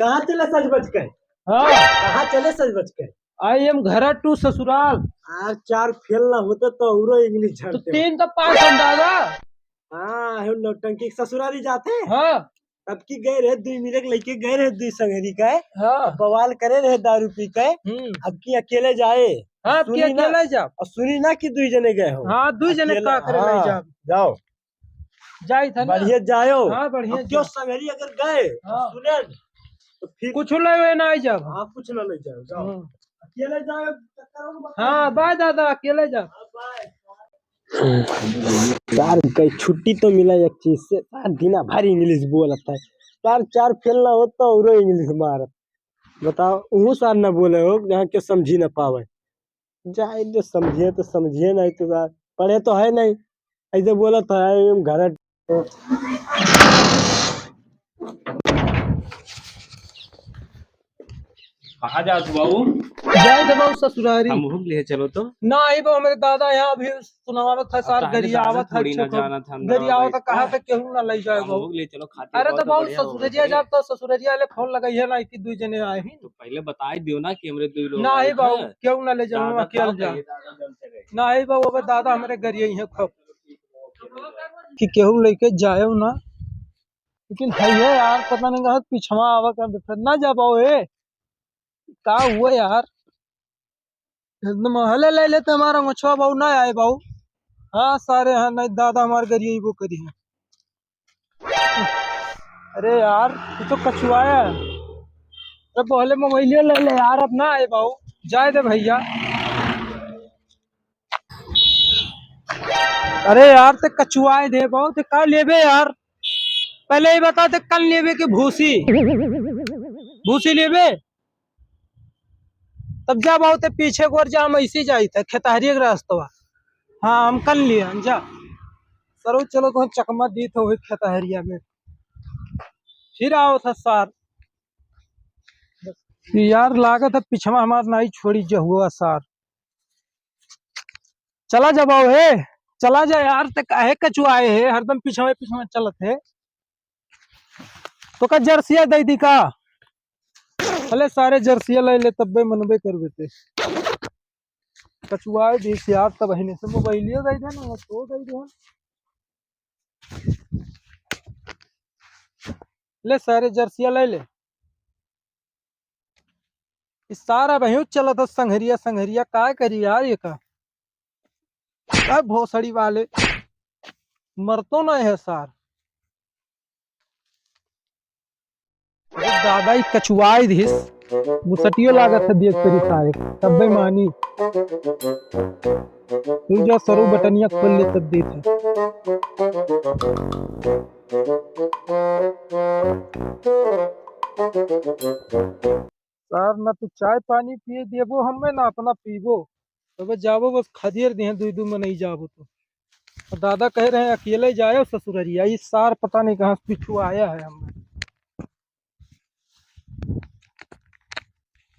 कहाँ चले सज बज के? हाँ कहाँ चले सज बज के? आई एम घर टू ससुराल। आज 4 फेल ना होते तो औरो इंग्लिश तो झड़ते। 3 तो 5 अंदाजा। हाँ हम नौटंकी ससुराली जाते। हाँ अब की गए रहे 2 मिनट लेके गए रहे 2 संगरी का। हाँ बवाल करे रहे दारू पी के। अब की अकेले जाए। हाँ अब सुनी ना अकेले जाओ। और सुनी ना कि 2 जने गए हो। हाँ 2 जने अकेले का करे ले हाँ, जाओ। जाओ जाई था ना। बढ़िया जाओ। हाँ बढ़िया अब क्यों जाओ। संगरी अगर गए हाँ। सुने तो फिर कुछ ले ना आई जाओ। हाँ कुछ ना ले जाओ। जाओ हाँ। अकेले जाओ चक्कर में मत हाँ बाय दादा अकेले जाओ। यार कई छुट्टी तो मिला एक चीज से यार दिना भर इंग्लिश बोलता है। यार 4 फेल ना हो तो और इंग्लिश मारत। बताओ वो सार ना बोले हो यहाँ के समझी ना पावे। जाए तो समझिए नहीं तो यार पढ़े तो है नहीं। ऐसे बोला था घर कहाँ जा तू बाबू? जाए थे बाबू ससुरारी। हम भूख लिए चलो तो। ना आई वो मेरे दादा यहाँ भी सुनावत था सार ताहले गरिया दादा आवत है थोड़ी ना अच्छे जाना था अंदर गरिया आवत बैठ कहा का। था केहू ना ले जाए हम बाबू। भूख लिए चलो खाते अरे तो बहुत बाबू बढ़िया हो गए ससुररिया थे। जाब तो ससुररिया ले फोन लगाई है ना कि 2 जने आए ही तो पहले बता ही दियो ना कि हमरे 2 लोग ना आए आई बाबू थे। क्यों ना ले जाऊँ दादा अकेले था जा। कहिए दादा जल से गए। ना आई बाबू अब दादा हमारे गरिया ही है खब कि केहू लेके जाए ना। लेकिन है ये यार पता नहीं कहा पिछवा आवा कर देता ना जा पाओ ए का हुआ यार। एकदम हले ले लेते हमारा मछुआ बाबू ना आए बाबू। हाँ सारे हैं नहीं दादा हमारे गरिया ही वो करी है। अरे यार ये तो कछुआया है। अरे पहले मोबाइल ले ले यार अब ना आए बाबू जाए दे भैया। अरे यार ते कछुआए दे बाबू ते का लेबे यार। पहले ही बता ते कल लेबे की भूसी भूसी लेबे तब जा बाबू ते पीछे को जा हम ऐसे जाई थे खेतहरी के रास्तवा। हाँ हम कल लिए हम जा सरो चलो तो चकमा दी तो हुई खेतहरिया में फिर आओ था सार। यार लागत है पिछवा हमार नाई छोड़ी जो हुआ सार। चला जा बाबू हे चला जा यार ते काहे कछुआए है हरदम पिछवा पिछवा चलत है। तो का जर्सिया दे दी का भले सारे जर्सिया ले ले तब मनबे करबे ते कछुआए दी यार तब ही से मोबाइलियो दे दे ना तो दे दे ले सारे जर्सिया ले ले। इस सारा बहू चला था संघरिया संघरिया काय करी यार ये का भोसड़ी वाले मरतो नहीं है सार। दादा ही कछुआई दिस मुसटियो लागत है देख करी सारे तब भी मानी तू जो सरू बटनिया खोल ले तब देख सार ना तू चाय पानी पिए देबो हमें ना अपना पीबो तो जाबो बस खदियर दिए 2 में नहीं जाबो तो दादा कह रहे हैं अकेले जाए ससुररिया इस सार पता नहीं कहाँ से पिछू आया है हमें।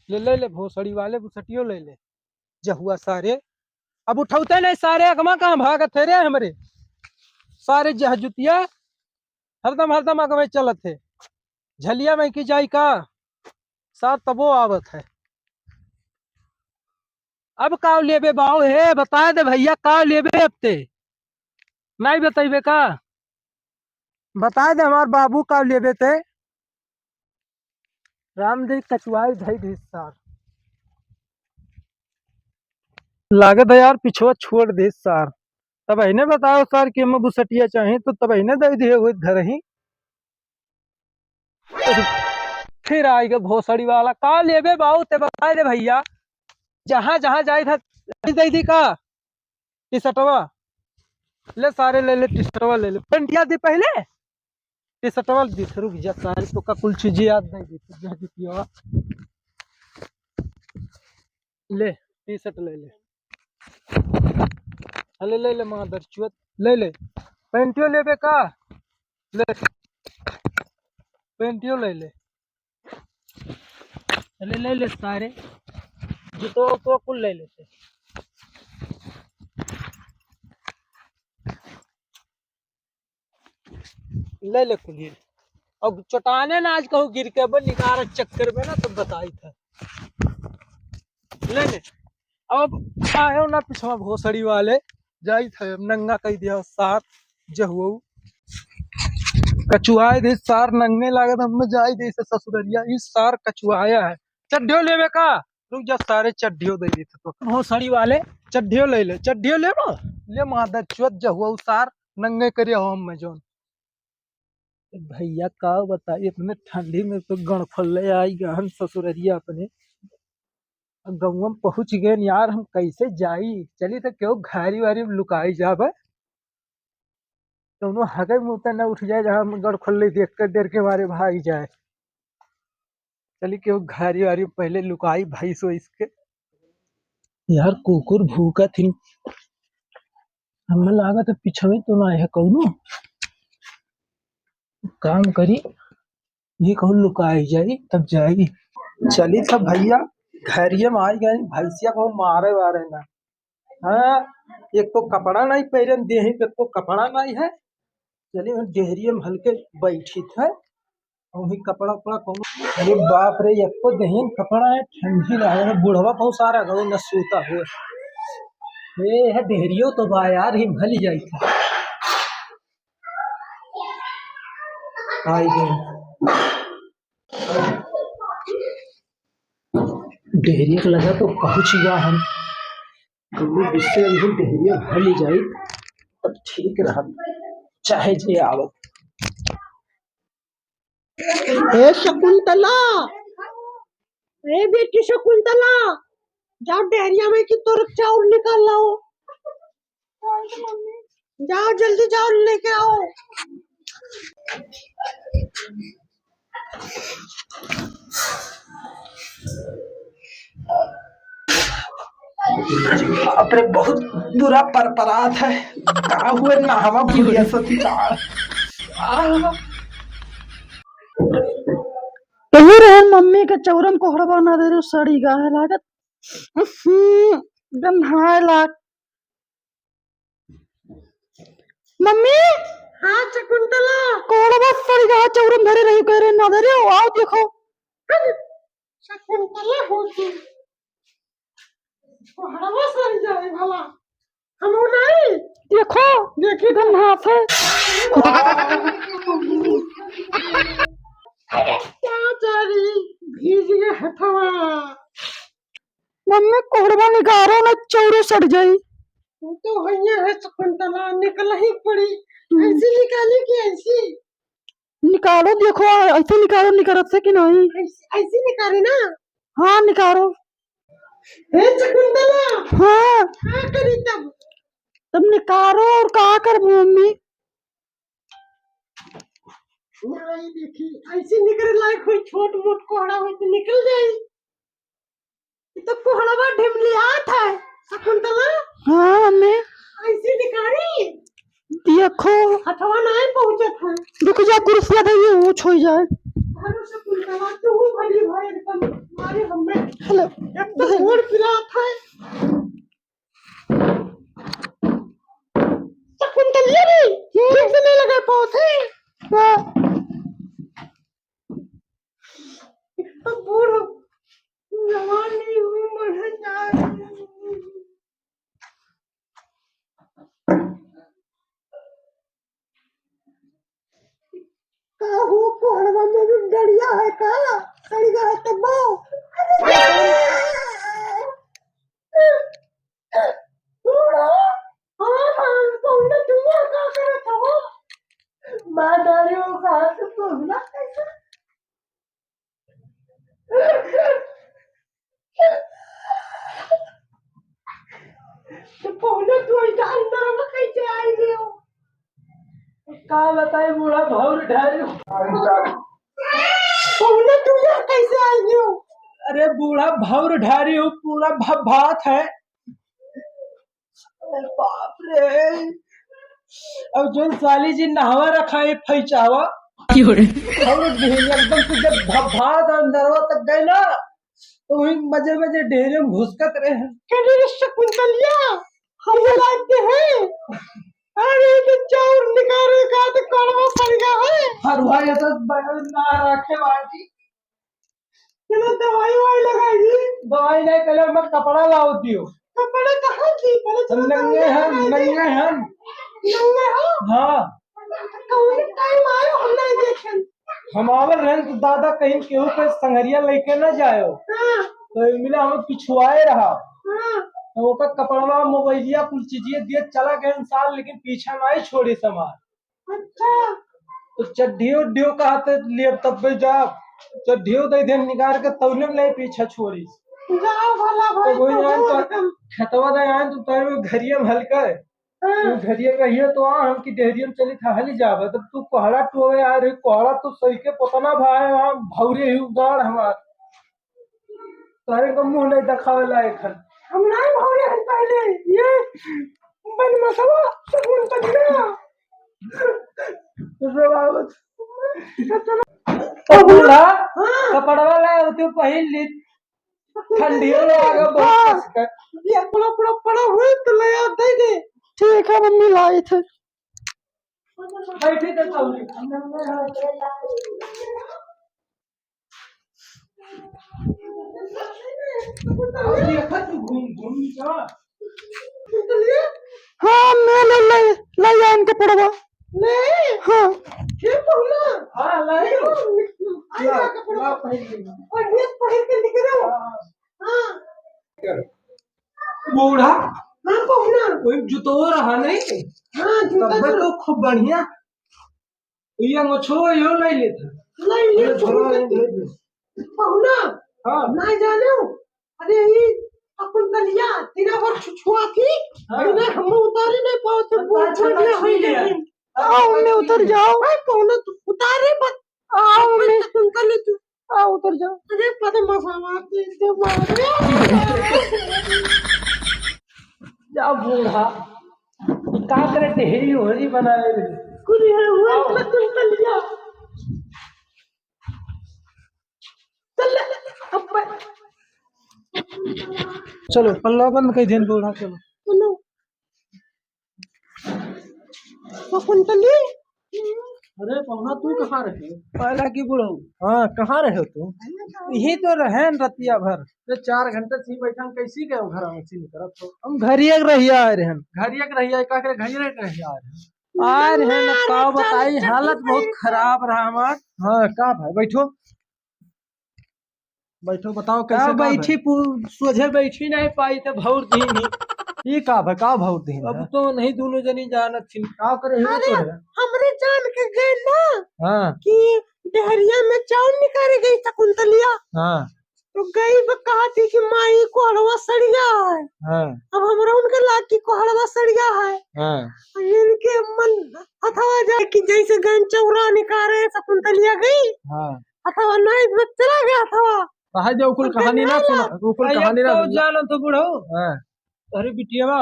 ले ले भोसड़ी वाले भुसटियो ले ले जहुआ सारे अब उठौते नहीं सारे अगमा कहाँ भागत थे रे हमरे सारे जहजुतिया हरदम अगमे चलत थे झलिया में की जाई का सार तबो आवत है। अब का लेबे बाऊ हे बता दे भैया का लेबे अब ते नहीं बतेबे का बता दे हमार बाबू का लेबे ते रामदेव कचुआई धई दी सार लागत है यार पिछवा छोड़ दे सार तब इन्हें बताओ सर कि हम बुसटिया चाहे तो तब इन्हें दे दिए हुए घर ही फिर आएगा भोसड़ी वाला का लेबे बाऊ ते बता दे भैया जहां जहां जाए था दे दी का टी शर्टवा ले सारे ले ले टी शर्टवा ले ले पेंटिया दी पहले टी शर्टवा दी रुक जा सारे तो का कुल चीज याद नहीं दी ले टी शर्ट ले ले ले ले ले मादर चुत ले ले पेंटियो लेबे का ले पेंटियो ले ले ले ले ले सारे जूतो तो कुल ले लेते ले ले कुल और चटाने ना आज कहूँ गिर के बन निकाल चक्कर में ना तो बताई था ले अब आयो ना पिछवा भोसड़ी वाले जाई थे नंगा कह दिया सार जहुआ कचुआए दे सार नंगे लागत हम जाई दे से ससुररिया इस सार कचुआया है चड्ढियो लेवे का रुक जा सारे चड्ढियो दे दी तो भोसड़ी वाले चड्ढियो ले लो ले मादा चुत जहुआ सार नंगे करे हो हम में जोन भैया का बताइए इतने ठंडी में तो गणफल्ले आई गहन ससुररिया अपने गाँव में पहुंच गए यार हम कैसे जाई चली तो क्यों घारी वारी में लुकाई जाब दोनों हगे मुँह न उठ जाए जहाँ हम गणफल्ले देख कर डर के मारे भाग जाए चली क्यों घारी वारी में पहले लुकाई भाई सो इसके यार कुकुर भूखा थी हमें लगा तो पिछवे तो ना है कौनो काम करी ये कहूँ लुकाई जाई तब जाई चली तब भैया घरिये में आई गई भैंसिया को मारे वारे ना हाँ एक तो कपड़ा नहीं पहरे देही पे तो कपड़ा नहीं है चली डेहरिये में हल्के बैठी थे वही कपड़ा उपड़ा कौन अरे बाप रे एक तो देही कपड़ा है ठंडी लगे बुढ़वा बहुत सारा गो न सूता हुए है डेहरियो तो बा यार ही भली जाई था आई गई डेहरिया लगा तो पहुंच गया हम इससे डेहरिया भली जाई तब ठीक रहा चाहे जे आवत ए शकुंतला ए बेटी शकुंतला जाओ डेहरिया में की तो चावल निकाल लाओ जाओ जल्दी जाओ लेके आओ अपने बहुत बुरा परपरात है कहा हुए नहावा बुढ़िया सती यही रहे मम्मी के चौरम को हड़वा ना दे रही सड़ी गाय लागत गंधाए लाग मम्मी हाँ शकुंतला कोड़वा सड़ी गाय चौरम धरे रही कह रहे ना दे रहे हो आओ देखो शकुंतला होती हड़वा सड़ी जाए भला हम नहीं देखो देखिए गंधा से क्या चारी भीज गए हथवा मम्मी कोहड़वा निकालो ना चौरे सड़ जाई तो भैया है शकुंतला निकल ही पड़ी ऐसी निकाली कि ऐसी निकालो देखो ऐसे निकालो निकल से कि नहीं ऐसी निकाले ना हाँ निकालो ए शकुंतला हाँ हाँ करी तब निकालो और कहा कर मम्मी नहीं देखी ऐसे निकल लायक हुई छोट मोट कोहड़ा हुई तो निकल जाए तो कोहड़ा ढिमलियात है शकुंतला हाँ मम्मी ऐसे निकाली देखो हथवा नहीं पहुंचत है रुक जा कुर्सिया दे वो छोड़ जाए अरे शकुंतला तू भली भाई एकदम मारे हमें हेलो एकदम घोड़ पिरात है शकुंतला रे ठीक से नहीं लगा पहुंचे तो बूढ़ो जवान नहीं हुई मर जाए काहू कोहड़वा में भी डरिया है का सड़िया है तो बो बूढ़ो हाँ हाँ तुमने दुनिया का करे था माँ डालियों का तो तुमने कैसे तो पहले तू इधर अंदर में कैसे आई हो का बताए बूढ़ा भाव ढारी पहले तू यहाँ कैसे आई हो अरे बूढ़ा भाव ढारी हो पूरा भात है अरे बाप रे अब जो साली जी नहावा रखा है फैचावा और एकदम से जब भात अंदरवा तक गए ना तो वही मजे मजे ढेरे में घुसकत रहे हैं शकुंतलिया हम लाते हैं अरे तो चाउर निकाले का तो कड़वा पड़ गया है। हलवा ये तो ना रखे बाटी चलो दवाई ववाई लगाएगी। दवाई नहीं, पहले मैं कपड़ा लाओ दियो। कपड़े कहाँ की पहले चलो नंगे हम नंगे हम नंगे हो। हाँ कौन टाइम आयो हम नहीं देखे। हम आवर रहे तो दादा कहीं केहू पे संगरिया लेके न जायो हाँ तो मिला हम पिछुआए रहा हाँ तो ओकर कपड़वा मोबाइलिया कुल चीजिए दिए चला गए इंसान, लेकिन पीछे में आई छोड़ी सामान। अच्छा तो चड्ढियो उड्ढियो कहते लिए तब भी जा चड्ढियो दे दे निकाल के तौले में ले पीछे छोड़ी जाओ भला भाई। तो वही आए तो एकदम खतवा दे आए तो तारे घरिया में हल्का है हाँ। तू घरिया कहिए तो आ हम की डेहरिया में चली था हली जावे तब तू कोहड़ा टोवे आ रही कोहड़ा तो सही के पतना भाई वहां भौरे ही गाड़ हमार तारे को मुंह नहीं दिखावे लायक है। हम नहीं भागे हैं पहले ये बन मसला सुन तक ना। ओ बूढ़ा हाँ कपड़वा लाए तू पहन ली ठंडी लगा बहुत कस के। ये पड़ा हुए तो ले आ दे दे। ठीक है मम्मी लाई थे। बैठी तो तौली देखा तू घूम घूम जा हाँ मैं ले आन के पड़वा ले। हाँ ये पहला हां लाई आई ला का पड़वा ला पहन ली और ये पहन के निकलो। हाँ बूढ़ा हाँ पहना। कोई जुतो रहा नहीं हाँ जूता तब तो खूब बढ़िया ये मछो यो ले लेता ले ले पहना। हां नहीं जानो अरे ये अपन कलिया तेरा बार छुआ थी। हाँ। इन्हें हम उतारे नहीं पाओ तो बोल अच्छा, छोड़ ले ठीक है। लेकिन आओ मैं उतर जाओ। भाई पौना तू उतारे मत। आओ मैं तुम कल तू आओ उतर जाओ। अरे पता मसावा दे मार जा बूढ़ा का करे ढेरी होरी बनाए कुछ है हुआ तो तुम कलिया चल अब चलो पल्ला बंद कर देन बूढ़ा चलो चलो अपन कली। अरे पौना तू कहाँ रहे पहला की बुढ़ऊ हाँ कहाँ रहे हो तुम यही तो रहे न रतिया भर तो 4 घंटे से बैठा कैसी गए घर में सी करत हो हम घरिया रहिया आ रहे हैं घरिया के रहिया का करे घरिया के रहिया आ रहे हैं का बताई हालत बहुत खराब रहा हमार। हाँ का भाई बैठो बैठो बताओ कैसे बैठी सोझे बैठी नहीं पाई तो भौर दी ये का भाव दी अब तो नहीं दोनों जनी जानत थी का करे हो अरे तो हमरे जान के गए ना हां कि डहरिया में चावल निकाले गई शकुंतलिया। हां तो गई वो कहा थी कि माई कोहड़वा सड़िया है। हां अब हमरा उनके लाग की कोहड़वा सड़िया है। हां इनके मन हथवा जाए कि जैसे गन चौरा निकाले शकुंतलिया गई। हां हथवा नहीं में चला गया हथवा। कहा जो कुल कहानी ना सुना कुल कहानी ना जानो तो बुढ़ो हां अरे बिटियावा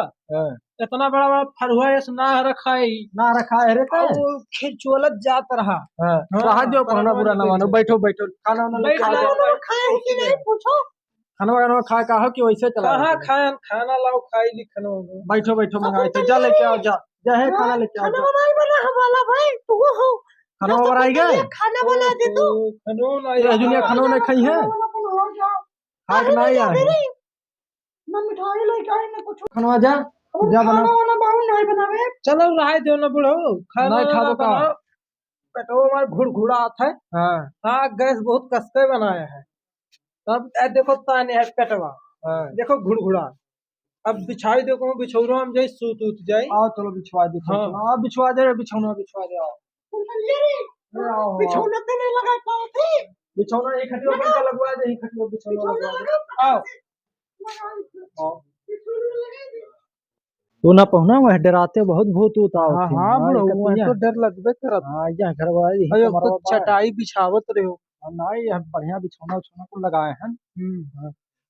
इतना बड़ा बड़ा फरुआ है ना रखा है रे तो वो खिचोलत जात रहा कहा जो कहना बुरा ना मानो बैठो बैठो खाना वाना लेके आ जाओ खाए कि नहीं पूछो। खाना वाना खा कहा कि वैसे चला कहां खाए खाना लाओ खाई लिखनो बैठो बैठो मंगाए थे जा लेके आओ जा है खाना लेके आओ खाना बनाई बना हमारा भाई तू हो खाना बनाई गए खाना बना दे तू। खानो नहीं दुनिया खानो नहीं खाई है खा के नहीं आए ना मिठाई लेके आई ना कुछ खाना जा जा बना वाला बाहु नहीं बनावे। चलो रहा दो ना बुढ़ो खाना खाओ का पेटो हमारे घुड़घुड़ा आता है। हां हां गैस बहुत कसके बनाया है तब देखो ताने है पेटवा देखो घुड़घुड़ा अब बिछाई देखो बिछौरा हम जाई सूत उत जाई आओ चलो बिछवा दे हां बिछवा दे बिछौना बिछवा दे आओ बिछौना पे नहीं लगा पाओ थे। बिछौना एक खटिया पर लगवा दे एक खटिया बिछौना लगवा दे आओ तू ना पहुना वह डराते बहुत भूत उताव हाँ हाँ बड़ो तो डर लगबे करत हां या घर वाले अयो तो चटाई बिछावत रहो नहीं हम बढ़िया बिछौना उछौना को लगाए हैं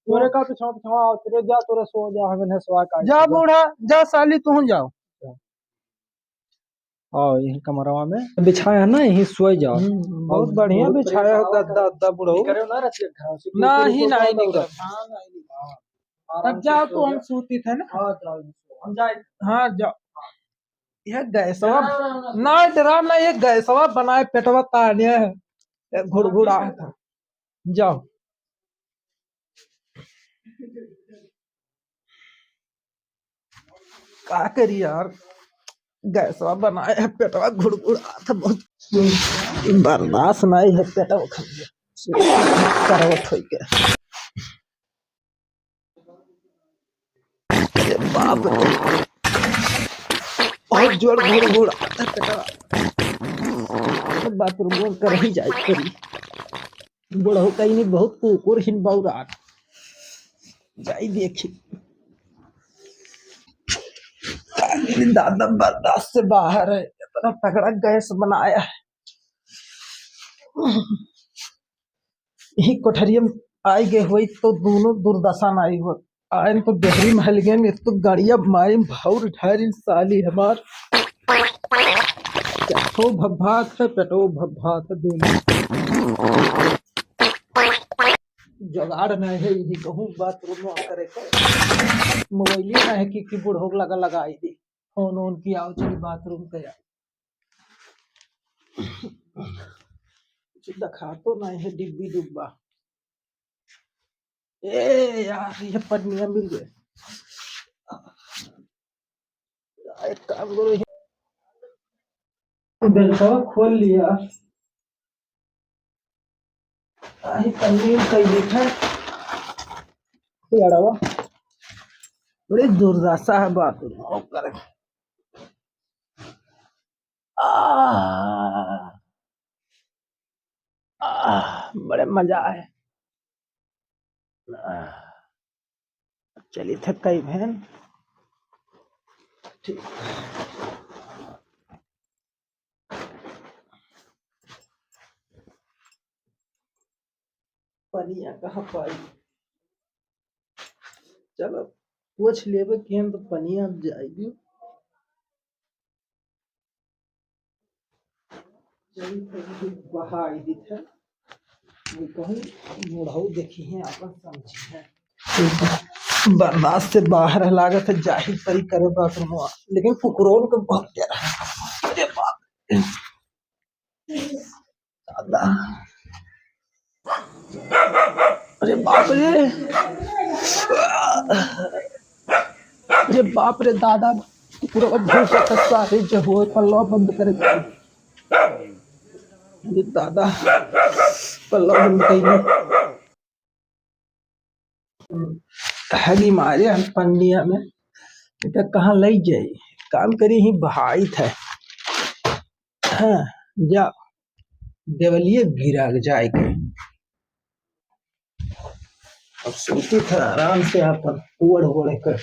तोरे का बिछौना बिछवा तेरे जा तोरे सो जा हमें सवा का जा बूढ़ा जा साली तू जाओ आओ यही कमरवा में बिछाया है ना यही सोई जाओ बहुत बढ़िया बिछाया हो गद्दा अद्दा बुढ़ो करे ना रतिया घर से नहीं नहीं हां नहीं अब जाओ तो हम सूती थे ना हां जाओ हम जाए हाँ जाओ यह गैसवा ना डरा ना, ये गैसवा बनाए पेटवा ताने है, घुड़घुड़ा था। जाओ का करी यार, गैसवा बनाए है पेटवा घुड़घुड़ा था बहुत, बर्दाश्त नहीं है पेटवा खा करवट हो गया। अरे बाप रे, बहुत जोर घुड़घुड़ा था पेटवा, बाथरूम कर ही जाए करी, बूढ़ो कहीं नहीं बहुत कुकुर हिन बौरा जाई देखी। दादा बर्दाश्त से बाहर है, इतना तगड़ा गैस बनाया है। यही कोठरिया में आई गए हुई तो दोनों दुर्दशा न आई हो, आयन तो बेहरी महल गए, एक तो गाड़िया मारी भावर ढारी साली हमार, पेटो भभात है, पेटो भभात है दोनों, जुगाड़ नहीं है, यही कहूँ बाथरूम करे मोबाइल ना है कि बूढ़ो लगा लगाई दी, फोन ऑन की आओ चली बाथरूम पे कुछ दिखा तो नहीं है, डिब्बी डुब्बा। ए यार ये पन्नियां मिल गए, एक काम करो बेल्टवा खोल लिया, पन्नी कई लिखा यारवा, बड़ी दुर्दशा है बाथरूम करे। बड़े मजा है। चलिए थे कई बहन ठीक, पनिया कहाँ पाई, चलो पूछ लेबे केन तो पनिया जाएगी। बहाई दी थे कहूँ बूढ़ऊ देखी है अपन समझी है, बर्दाश्त से बाहर है, लागत है जाहिर परी करे बाथरूम, लेकिन कुकरों को बहुत प्यारा है। अरे बाप दादा, अरे बाप रे, अरे बाप रे दादा, पूरा भूसा सारे जो हो पल्ला बंद करे, अरे दादा पल्ला बंद कहीं हगी मारे हम पंडिया में, बेटा कहाँ ले जाए, काम करी ही भाई था। हाँ जा देवलिए गिरा जाए के, अब सोती था आराम से अपन ओढ़ ओढ़ कर।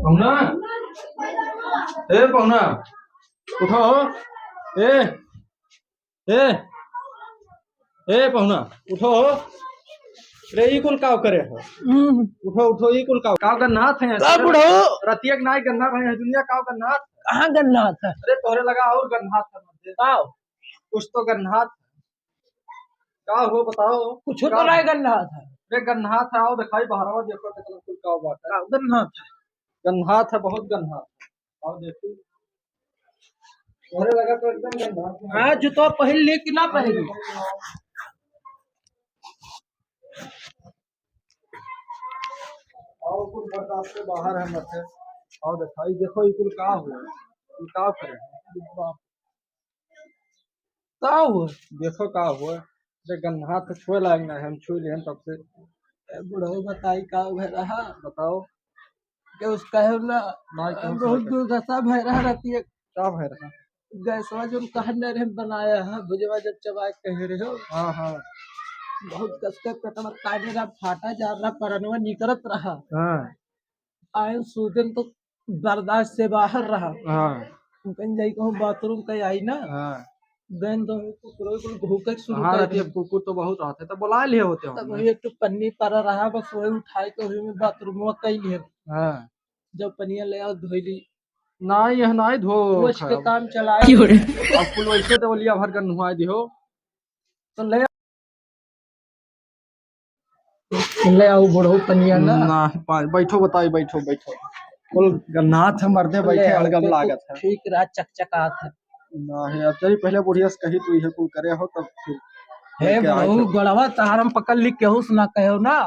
पहुना, ए पहुना उठो, ए ए ए पहुना उठो, रे ई कुल काव करे हो, उठो उठो, ई कुल काव गन्नाथ है, बुढ़ो रतिया के नाई गन्ना है दुनिया, काव गन्नाथ कहाँ गन्नाथ है, अरे तोहरे लगा और गन्नाथ है आओ कुछ तो गन्नाथ का हो बताओ, कुछ तो नहीं गन्नाथ है, रे गन्नाथ है, आओ दिखाई बहरावा देखो कितना कुल काव बात है, गन्नाथ है, गन्नाथ है, बहुत गन्नाथ है, आओ देखो तोहरे लगा तो एकदम गन्नाथ है। हाँ जूतो पहन ले कि ना पहन, आओ कुल बर्दाश्त से बाहर है मत है, आओ दिखाई देखो ये कुल का हुआ, ये का करे का हुआ, देखो का हुआ, रे गन्ना तो छुए लायक ना है, हम छुए लिए तब से, बुढ़ो बताई का भय रहा, बताओ कि उसका है ना ना कौन बहुत दुर्दशा भय रहा रहती है, का भय रहा, गैसवा जो कहने रहे बनाया है भुजवा जब चबा कह रहे हो, हाँ हाँ बहुत कसकर पेटवा काटे रहा, फाटा जा रहा, परनवा निकलत रहा। हाँ आए सूजन तो बर्दाश्त से बाहर रहा। हाँ कहीं जाई कहूँ बाथरूम कहीं आई ना, हाँ गन तो कुकुरों को भूखे शुरू हाँ कर रहती है, दी। कुकुर तो बहुत रहते तो बुला लिए होते हो। तब वही एक तो पन्नी पर रहा, बस वही उठाए के वही में बाथरूम में कई लिए। हाँ जब पनिया ले आओ धोई ली, नहीं यह नहीं धो पोछ के काम चलाए। अब कुल वैसे तो लिया भर कर नुआ दियो। तो ले आओ बुढ़ऊ पनिया ना। बैठो बताई, बैठो बैठो। कुल गन्नाथ है मर्दे बैठे अड़गम लागत है। ठीक रहा, चकचकात है। नहीं अब चली पहले बुढ़िया से कही तू ये कुल करे हो तब फिर हे बुढ़ऊ गड़वा तहारम पकड़ ली, केहू से ना कहो ना।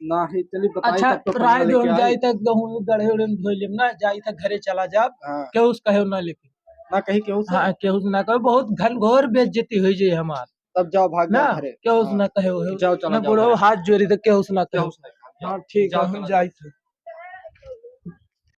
नहीं चली बताई अच्छा तब तो राय पहले दो, लेके हम आई। जाई तक गहूं गढ़े उड़े में धोई लेम ना, जाई तक घरे चला जा, हाँ केहू से कहो ना। लेकिन ना कही केहू से। हाँ केहू से ना कहो, बहुत घनघोर बेइज्जती हुई जाए हमार तब जाओ भाग ना। जाओ घरे। केहू से हाँ। ना कहो, जाओ चला ना जाओ बुढ़ऊ घरे। हाथ जोड़ी तो केहू से ना केहू कहो। से नहीं। हाँ ठीक है, जाओ हम चला जाई थे।